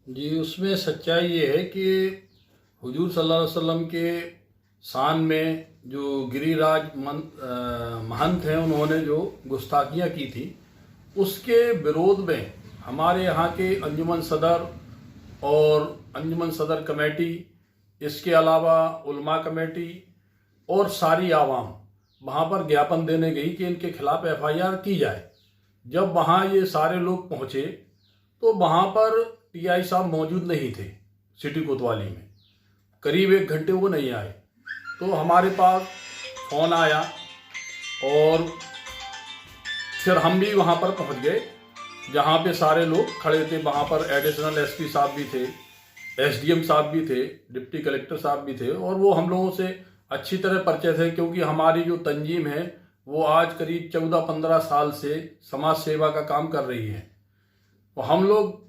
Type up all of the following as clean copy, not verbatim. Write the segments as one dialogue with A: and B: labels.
A: जी, उसमें सच्चाई ये है कि हुजूर सल्लल्लाहु अलैहि वसल्लम के शान में जो गिरिराज महंत हैं, उन्होंने जो गुस्ताखियाँ की थी, उसके विरोध में हमारे यहाँ के अंजुमन सदर और अंजुमन सदर कमेटी, इसके अलावा उलमा कमेटी और सारी आवाम वहाँ पर ज्ञापन देने गई कि इनके खिलाफ एफआईआर की जाए। जब वहाँ ये सारे लोग पहुँचे तो वहाँ पर टीआई साहब मौजूद नहीं थे। सिटी कोतवाली में करीब 1 घंटे वो नहीं आए। तो हमारे पास फ़ोन आया और फिर हम भी वहाँ पर पहुँच गए जहाँ पे सारे लोग खड़े थे। वहाँ पर एडिशनल एसपी साहब भी थे, एसडीएम साहब भी थे, डिप्टी कलेक्टर साहब भी थे और वो हम लोगों से अच्छी तरह परिचय थे, क्योंकि हमारी जो तंजीम है वो आज करीब 14-15 साल से समाज सेवा का काम कर रही है। तो हम लोग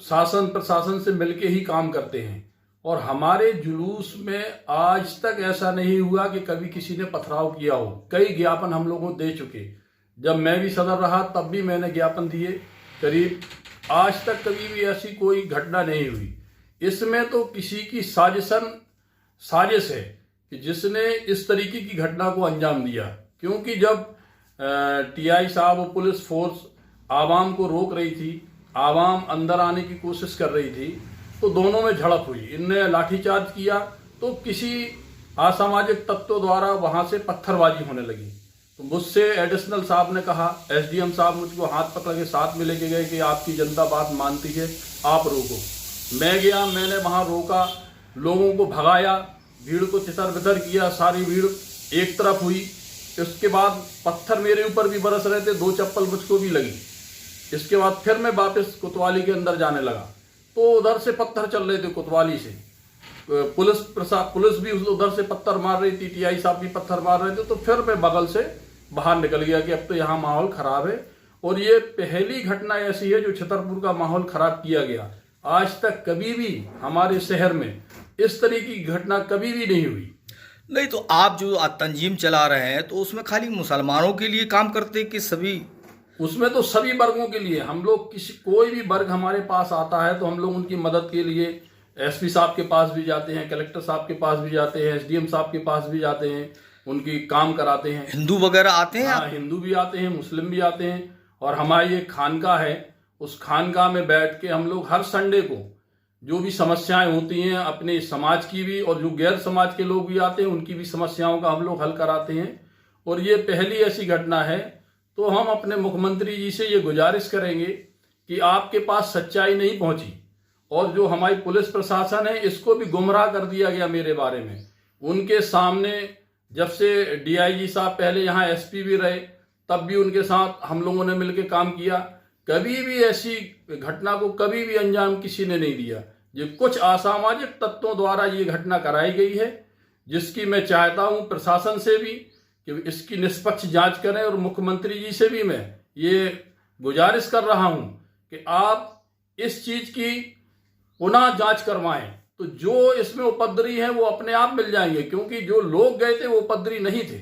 A: शासन प्रशासन से मिलके ही काम करते हैं और हमारे जुलूस में आज तक ऐसा नहीं हुआ कि कभी किसी ने पथराव किया हो। कई ज्ञापन हम लोगों को दे चुके। जब मैं भी सदर रहा तब भी मैंने ज्ञापन दिए। करीब आज तक कभी भी ऐसी कोई घटना नहीं हुई। इसमें तो किसी की साजिश है कि जिसने इस तरीके की घटना को अंजाम दिया, क्योंकि जब टीआई साहब और पुलिस फोर्स आवाम को रोक रही थी, आवाम अंदर आने की कोशिश कर रही थी, तो दोनों में झड़प हुई। इनने लाठीचार्ज किया तो किसी असामाजिक तत्वों द्वारा वहां से पत्थरबाजी होने लगी। तो मुझसे एडिशनल साहब ने कहा, एसडीएम साहब मुझको हाथ पकड़ के साथ में लेके गए कि आपकी जनता बात मानती है, आप रोको। मैं गया, मैंने वहां रोका, लोगों को भगाया, भीड़ को तितर बितर किया, सारी भीड़ एक तरफ हुई। इसके बाद पत्थर मेरे ऊपर भी बरस रहे थे, 2 चप्पल मुझको भी लगी। इसके बाद फिर मैं वापस कोतवाली के अंदर जाने लगा तो उधर से पत्थर चल रहे थे कोतवाली से। पुलिस भी उधर से पत्थर मार रही थी, टीआई साहब भी पत्थर मार रहे थे। तो फिर मैं बगल से बाहर निकल गया कि अब तो यहाँ माहौल खराब है। और ये पहली घटना ऐसी है जो छतरपुर का माहौल खराब किया गया। आज तक कभी भी हमारे शहर में इस तरीके की घटना कभी भी नहीं हुई।
B: नहीं, तो आप जो तंजीम चला रहे हैं तो उसमें खाली मुसलमानों के लिए काम करते हैं कि सभी?
A: उसमें तो सभी वर्गों के लिए हम लोग, कोई भी वर्ग हमारे पास आता है तो हम लोग उनकी मदद के लिए एसपी साहब के पास भी जाते हैं, कलेक्टर साहब के पास भी जाते हैं, एसडीएम साहब के पास भी जाते हैं, उनकी काम कराते हैं।
B: हिंदू वगैरह आते हैं?
A: हाँ, हिंदू भी आते हैं, मुस्लिम भी आते हैं। और हमारी एक खानकाह है, उस खानकाह में बैठ के हम लोग हर संडे को जो भी समस्याएं होती हैं अपने समाज की भी, और जो गैर समाज के लोग भी आते हैं उनकी भी समस्याओं का हम लोग हल कराते हैं। और ये पहली ऐसी घटना है। तो हम अपने मुख्यमंत्री जी से ये गुजारिश करेंगे कि आपके पास सच्चाई नहीं पहुंची और जो हमारी पुलिस प्रशासन है इसको भी गुमराह कर दिया गया मेरे बारे में। उनके सामने जब से डीआईजी साहब पहले यहाँ एसपी भी रहे तब भी उनके साथ हम लोगों ने मिलकर काम किया। कभी भी ऐसी घटना को कभी भी अंजाम किसी ने नहीं दिया। ये कुछ असामाजिक तत्वों द्वारा ये घटना कराई गई है, जिसकी मैं चाहता हूं प्रशासन से भी कि इसकी निष्पक्ष जांच करें। और मुख्यमंत्री जी से भी मैं ये गुजारिश कर रहा हूं कि आप इस चीज की पुनः जांच करवाएं। तो जो इसमें उपद्रवी हैं वो अपने आप मिल जाएंगे, क्योंकि जो लोग गए थे वो उपद्रवी नहीं थे।